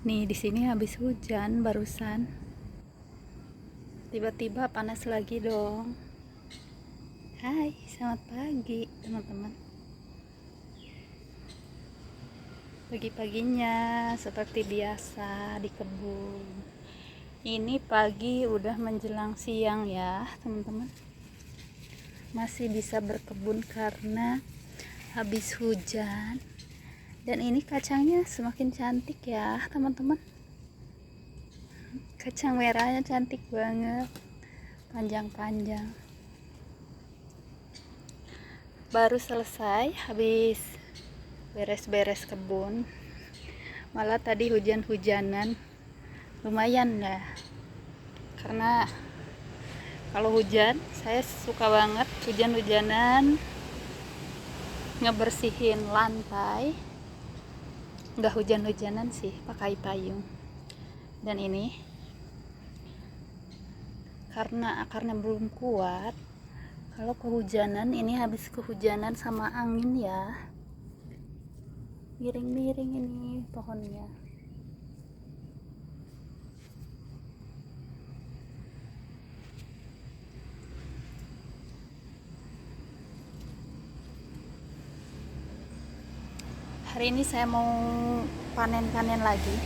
Nih, di sini habis hujan barusan. Tiba-tiba panas lagi dong. Hai, selamat pagi teman-teman. Pagi-paginya seperti biasa di kebun. Ini pagi udah menjelang siang ya, teman-teman. Masih bisa berkebun karena habis hujan. Dan ini kacangnya semakin cantik ya, teman-teman. Kacang merahnya cantik banget, panjang-panjang. Baru selesai habis beres-beres kebun, malah tadi hujan-hujanan lumayan ya, karena kalau hujan saya suka banget hujan-hujanan, ngebersihin lantai. Nggak hujan-hujanan sih, pakai payung. Dan ini karena akarnya belum kuat, kalau kehujanan, ini habis kehujanan sama angin ya, miring-miring ini pohonnya. Hari ini saya mau panen-panen lagi.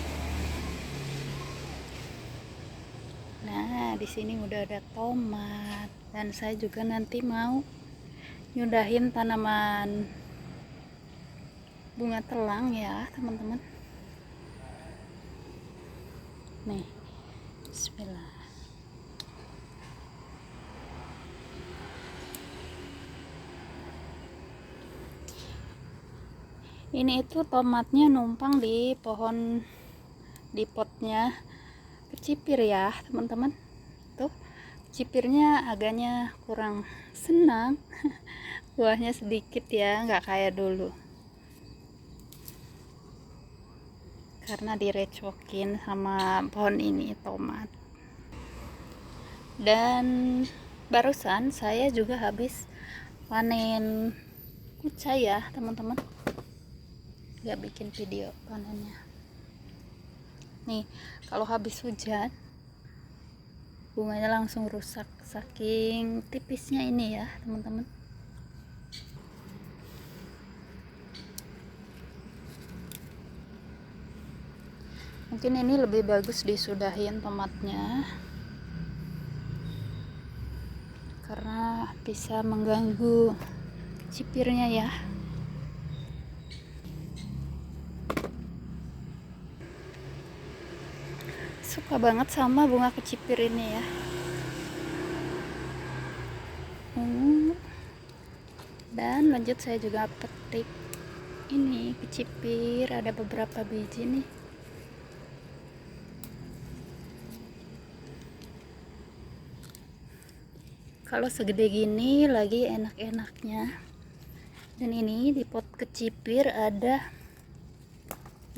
Nah, di sini udah ada tomat, dan saya juga nanti mau nyudahin tanaman bunga telang ya, teman-teman. Nih, bismillah. Ini itu tomatnya numpang di pohon, di potnya kecipir ya, teman-teman. Tuh, cipirnya agaknya kurang senang. Buahnya sedikit ya, nggak kayak dulu. Karena direcokin sama pohon ini tomat. Dan barusan saya juga habis panen kucai ya, teman-teman. Nggak bikin video panennya. Nih, kalau habis hujan bunganya langsung rusak saking tipisnya ini ya, teman-teman. Mungkin ini lebih bagus disudahin tomatnya, karena bisa mengganggu cipirnya ya. Suka banget sama bunga kecipir ini ya. Dan lanjut saya juga petik ini kecipir, ada beberapa biji nih. Kalau segede gini lagi enak-enaknya. Dan ini di pot kecipir ada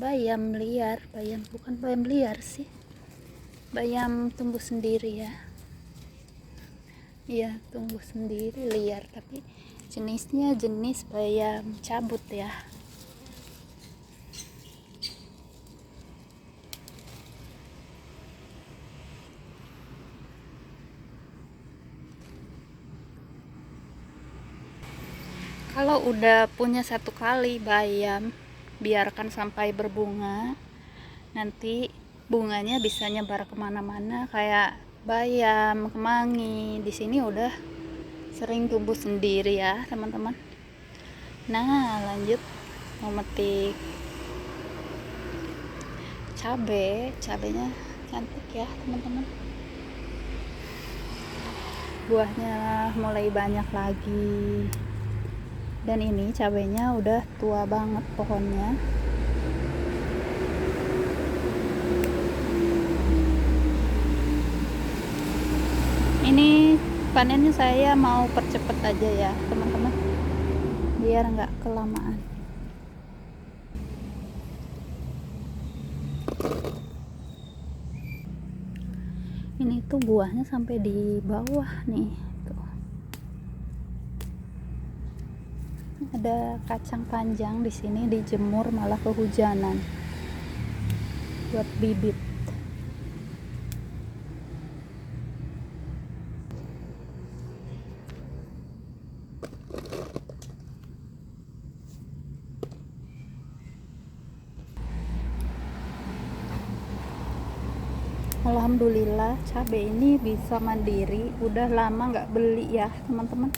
bayam liar, bukan bayam liar sih, bayam tumbuh sendiri ya. Iya, tumbuh sendiri liar, tapi jenisnya jenis bayam cabut ya. Kalau udah punya satu kali bayam, biarkan sampai berbunga, nanti bunganya bisa nyebar kemana-mana kayak bayam, kemangi. Di sini udah sering tumbuh sendiri ya, teman-teman. Nah, lanjut mau metik cabenya cantik ya, teman-teman. Buahnya mulai banyak lagi. Dan ini cabenya udah tua banget pohonnya. Ini panennya saya mau percepat aja ya, teman-teman, biar nggak kelamaan. Ini tuh buahnya sampai di bawah nih. Tuh. Ada kacang panjang di sini dijemur malah kehujanan. buat bibit. Alhamdulillah cabai ini bisa mandiri, udah lama nggak beli ya teman-teman.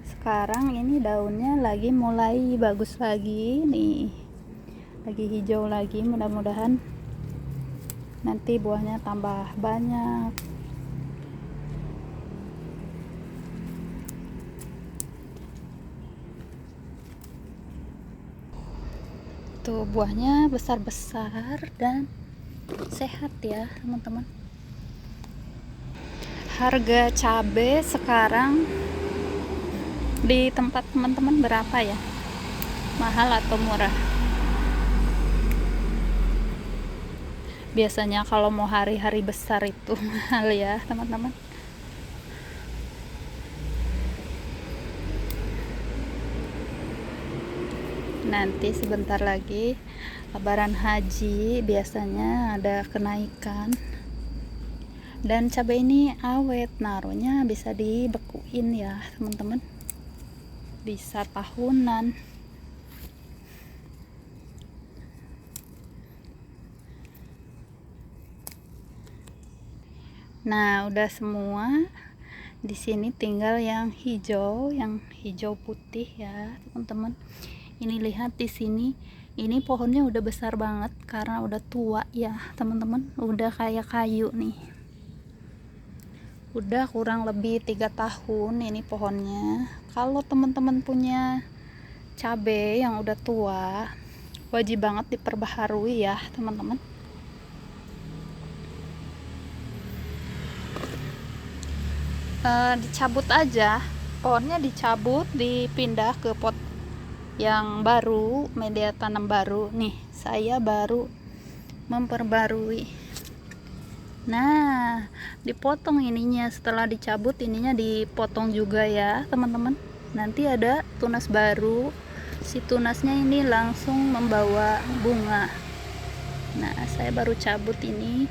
Sekarang ini daunnya lagi mulai bagus lagi nih, lagi hijau lagi, mudah-mudahan nanti buahnya tambah banyak. Tuh buahnya besar-besar dan sehat ya teman-teman. Harga cabai sekarang di tempat teman-teman berapa ya? Mahal atau murah? Biasanya kalau mau hari-hari besar itu mahal ya teman-teman. Nanti sebentar lagi lebaran haji, biasanya ada kenaikan. Dan cabai ini awet, naruhnya bisa dibekuin ya teman-teman, bisa tahunan. Nah udah semua, di sini tinggal yang hijau putih ya teman-teman. Ini lihat di sini, ini pohonnya udah besar banget karena udah tua ya teman-teman, udah kayak kayu nih, udah kurang lebih 3 tahun ini pohonnya. Kalau teman-teman punya cabai yang udah tua, wajib banget diperbaharui ya teman-teman. Dicabut aja pohonnya, dicabut, dipindah ke pot yang baru, media tanam baru nih. Saya baru memperbarui. Nah dipotong ininya, setelah dicabut ininya dipotong juga ya teman-teman. Nanti ada tunas baru, si tunasnya ini langsung membawa bunga. Nah saya baru cabut ini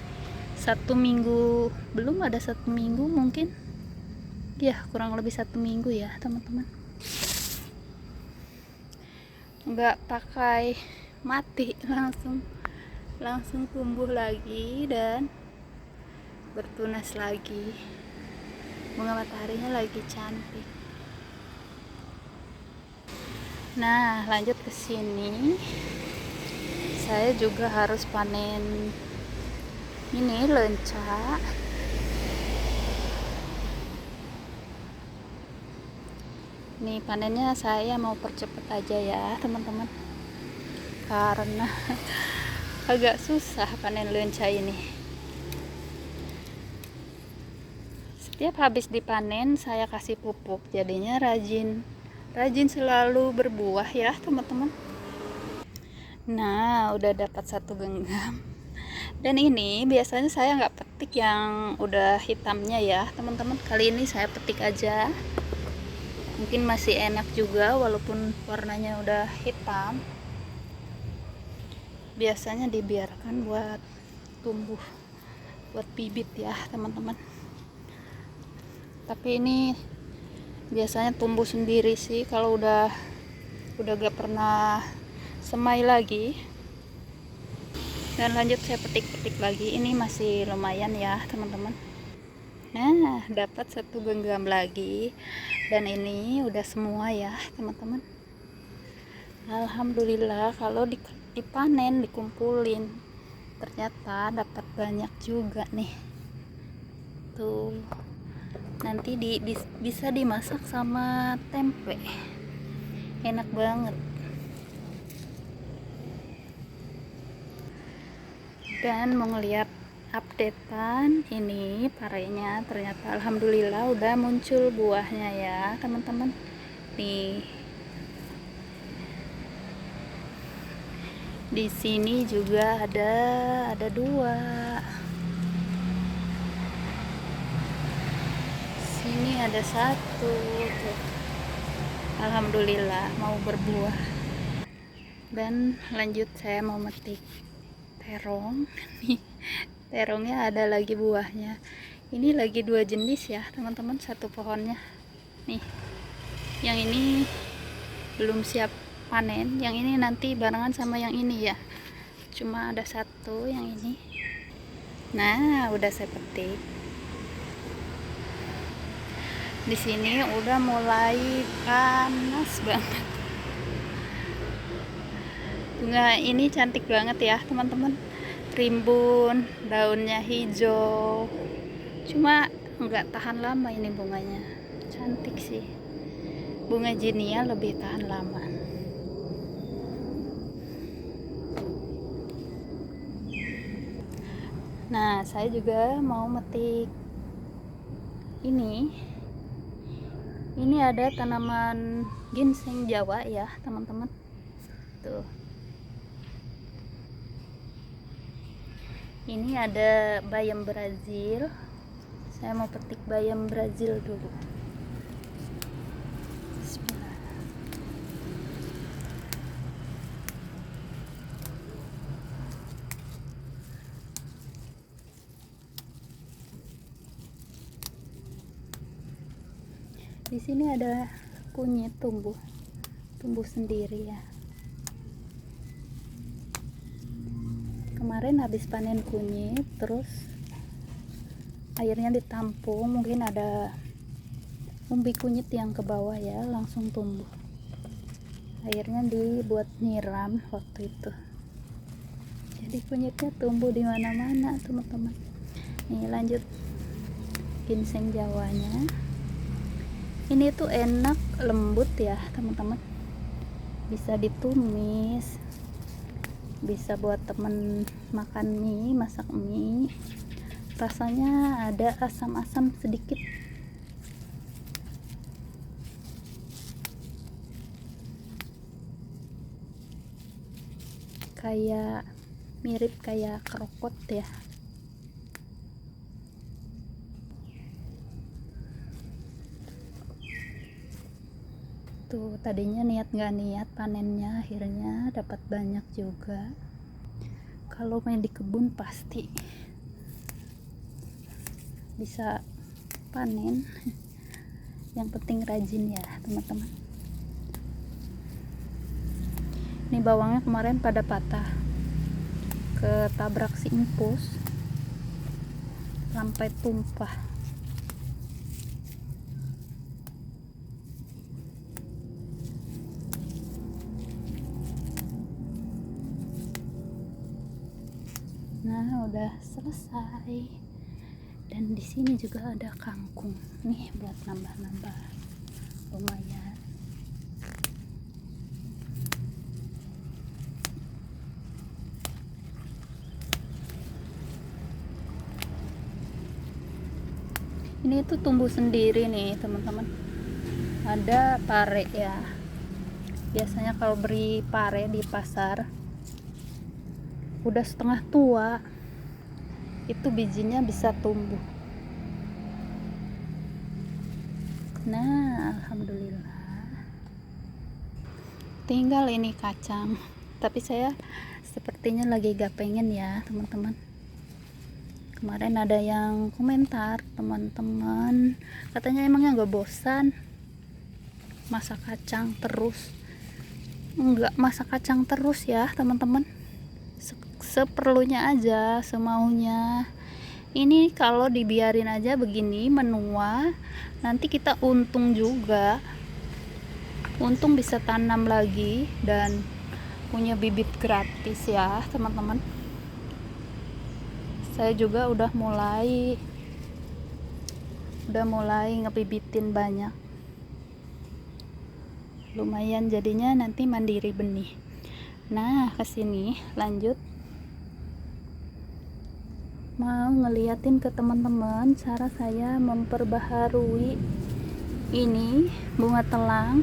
1 minggu, belum ada 1 minggu mungkin ya, kurang lebih 1 minggu ya teman-teman. Nggak pakai mati, langsung tumbuh lagi dan bertunas lagi. Bunga mataharinya lagi cantik. Nah lanjut ke sini, saya juga harus panen ini lenca. Nih panennya saya mau percepat aja ya teman-teman, karena agak susah panen lenca ini. Setiap habis dipanen saya kasih pupuk, jadinya rajin selalu berbuah ya teman-teman. Nah udah dapat 1 genggam, dan ini biasanya saya nggak petik yang udah hitamnya ya teman-teman. Kali ini saya petik aja, mungkin masih enak juga walaupun warnanya udah hitam. Biasanya dibiarkan buat tumbuh, buat bibit ya teman-teman. Tapi ini biasanya tumbuh sendiri sih kalau udah gak pernah semai lagi. Dan lanjut saya petik-petik lagi, ini masih lumayan ya teman-teman. Nah dapat 1 genggam lagi, dan ini udah semua ya teman-teman. Alhamdulillah kalau dipanen, dikumpulin, ternyata dapat banyak juga nih. Tuh nanti bisa dimasak sama tempe, enak banget. Dan mau ngeliat updatean ini parenya, ternyata alhamdulillah udah muncul buahnya ya teman-teman. Nih di sini juga ada 2, sini ada 1 tuh. Alhamdulillah mau berbuah. Dan lanjut saya mau metik terong. Nih, terongnya ada lagi buahnya. Ini lagi 2 jenis ya teman-teman, satu pohonnya. Nih, yang ini belum siap panen, yang ini nanti barengan sama yang ini ya. Cuma ada satu yang ini. Nah, udah saya petik. Di sini udah mulai panas banget. Bunga ini cantik banget ya teman-teman, rimbun, daunnya hijau, cuma nggak tahan lama ini bunganya. Cantik sih, bunga jinia lebih tahan lama. Nah, saya juga mau metik ini ada tanaman ginseng Jawa ya teman-teman, tuh. Ini ada bayam Brazil. Saya mau petik bayam Brazil dulu. Bismillah. Di sini ada kunyit tumbuh sendiri ya. Kemarin habis panen kunyit, terus airnya ditampung, mungkin ada umbi kunyit yang ke bawah ya, langsung tumbuh. Airnya dibuat nyiram waktu itu, jadi kunyitnya tumbuh di mana-mana teman-teman. Nih lanjut ginseng Jawanya. Ini tuh enak, lembut ya teman-teman, bisa ditumis, bisa buat temen makan mie, masak mie. Rasanya ada asam-asam sedikit, kayak mirip kayak krokot ya. Tuh, tadinya nggak niat panennya, akhirnya dapat banyak juga. Kalau main di kebun pasti bisa panen. Yang penting rajin ya teman-teman. Ini bawangnya kemarin pada patah, ketabrak si empus sampai tumpah. Nah, udah selesai. Dan di sini juga ada kangkung. Nih buat nambah-nambah lumayan. Ini tuh tumbuh sendiri nih teman-teman. Ada pare ya. Biasanya kalau beli pare di pasar udah setengah tua, itu bijinya bisa tumbuh. Nah, alhamdulillah. Tinggal ini kacang, tapi saya sepertinya lagi gak pengen ya teman-teman. Kemarin ada yang komentar, teman-teman katanya emangnya gak bosan masak kacang terus. Enggak masak kacang terus ya teman-teman, seperlunya aja, semaunya. Ini kalau dibiarin aja begini menua, nanti kita untung juga, untung bisa tanam lagi dan punya bibit gratis ya teman-teman. Saya juga udah mulai ngebibitin banyak, lumayan jadinya nanti mandiri benih. Nah, kesini lanjut mau ngeliatin ke teman-teman cara saya memperbaharui ini bunga telang.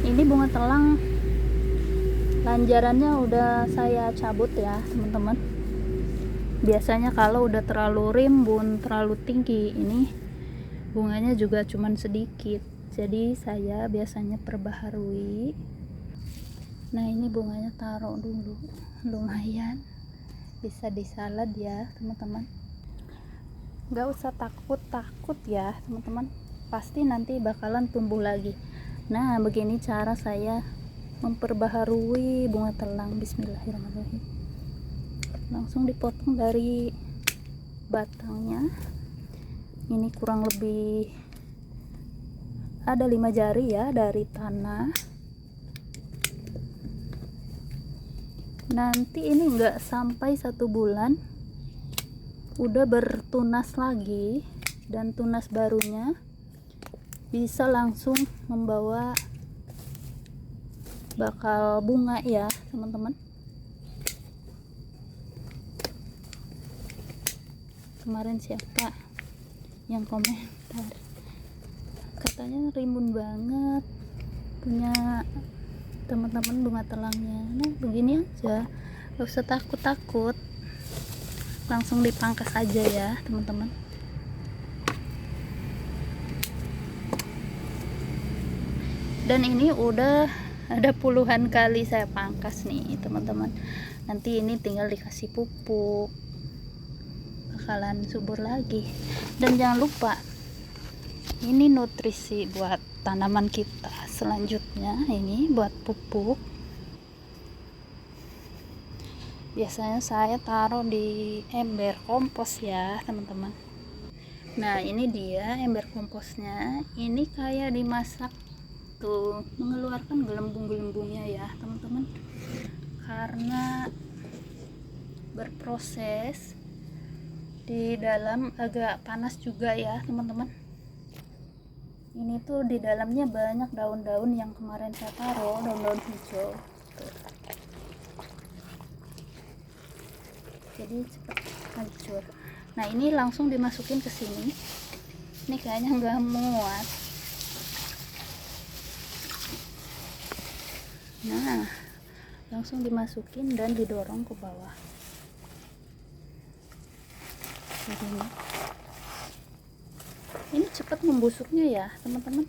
Ini bunga telang lanjarannya udah saya cabut ya teman-teman. Biasanya kalau udah terlalu rimbun, terlalu tinggi, ini bunganya juga cuman sedikit. Jadi saya biasanya perbaharui. Nah ini bunganya taruh dulu, lumayan bisa disalad ya teman-teman. Gak usah takut ya teman-teman, pasti nanti bakalan tumbuh lagi. Nah begini cara saya memperbaharui bunga telang. Bismillahirrahmanirrahim. Langsung dipotong dari batangnya. Ini kurang lebih ada 5 jari ya dari tanah. Nanti ini enggak sampai 1 bulan udah bertunas lagi, dan tunas barunya bisa langsung membawa bakal bunga ya teman-teman. Kemarin siapa yang komentar katanya rimbun banget punya teman-teman bunga telangnya. Nah begini aja, gak usah takut-takut, langsung dipangkas aja ya teman-teman. Dan ini udah ada puluhan kali saya pangkas nih teman-teman. Nanti ini tinggal dikasih pupuk, bakalan subur lagi. Dan jangan lupa, ini nutrisi buat tanaman kita. Selanjutnya ini buat pupuk, biasanya saya taruh di ember kompos ya teman-teman. Nah ini dia ember komposnya, ini kayak dimasak tuh, mengeluarkan gelembung-gelembungnya ya teman-teman, karena berproses di dalam agak panas juga ya teman-teman. Ini tuh di dalamnya banyak daun-daun yang kemarin saya taruh, daun-daun hijau tuh. Jadi cepat hancur. Nah ini langsung dimasukin ke sini. Ini kayaknya nggak muat. Nah langsung dimasukin dan didorong ke bawah. Begini. Ini cepat membusuknya ya teman-teman,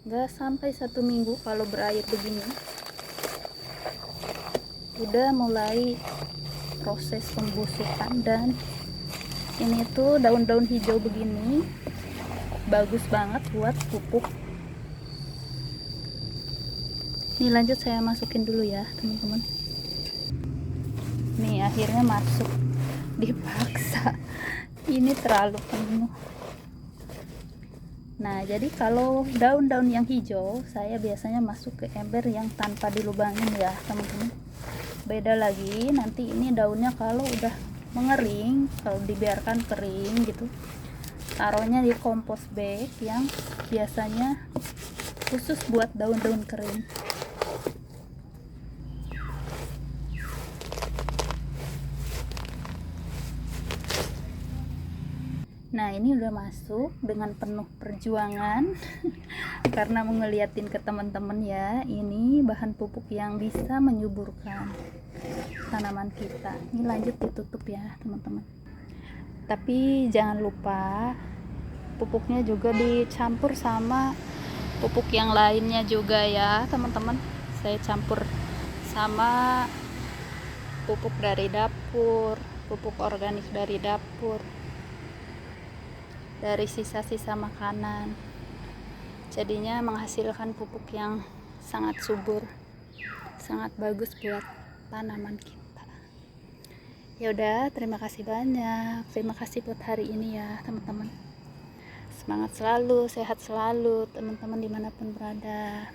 nggak sampai 1 minggu kalau berair begini udah mulai proses pembusukan. Dan ini tuh daun-daun hijau begini bagus banget buat pupuk. Ini lanjut saya masukin dulu ya teman-teman. Nih akhirnya masuk, dipaksa, ini terlalu penuh. Nah jadi kalau daun-daun yang hijau saya biasanya masuk ke ember yang tanpa dilubangin ya teman-teman. Beda lagi nanti ini daunnya kalau udah mengering, kalau dibiarkan kering gitu, taruhnya di kompos bag yang biasanya khusus buat daun-daun kering. Nah ini udah masuk dengan penuh perjuangan karena mau ngeliatin ke teman-teman ya, ini bahan pupuk yang bisa menyuburkan tanaman kita. Ini lanjut ditutup ya teman-teman. Tapi jangan lupa pupuknya juga dicampur sama pupuk yang lainnya juga ya teman-teman. Saya campur sama pupuk dari dapur, pupuk organik dari dapur, dari sisa-sisa makanan, jadinya menghasilkan pupuk yang sangat subur, sangat bagus buat tanaman kita. Ya udah, terima kasih banyak, terima kasih buat hari ini ya teman-teman. Semangat selalu, sehat selalu teman-teman dimanapun berada.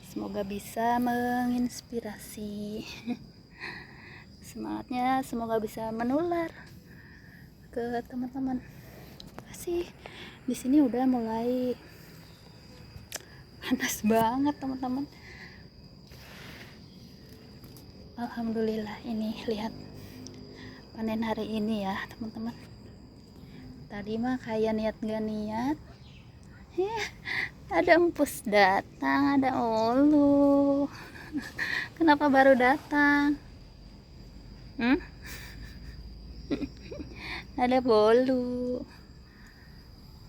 Semoga bisa menginspirasi. Semangatnya semoga bisa menular ke teman-teman. Masih di sini udah mulai panas banget teman-teman. Alhamdulillah, ini lihat panen hari ini ya teman-teman. Tadi mah kayak niat gak niat, ada empus datang, ada ulu. Kenapa baru datang? Ada bolu.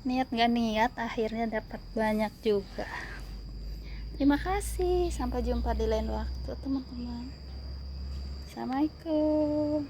niat gak niat akhirnya dapat banyak juga. Terima kasih, sampai jumpa di lain waktu teman-teman. Assalamualaikum.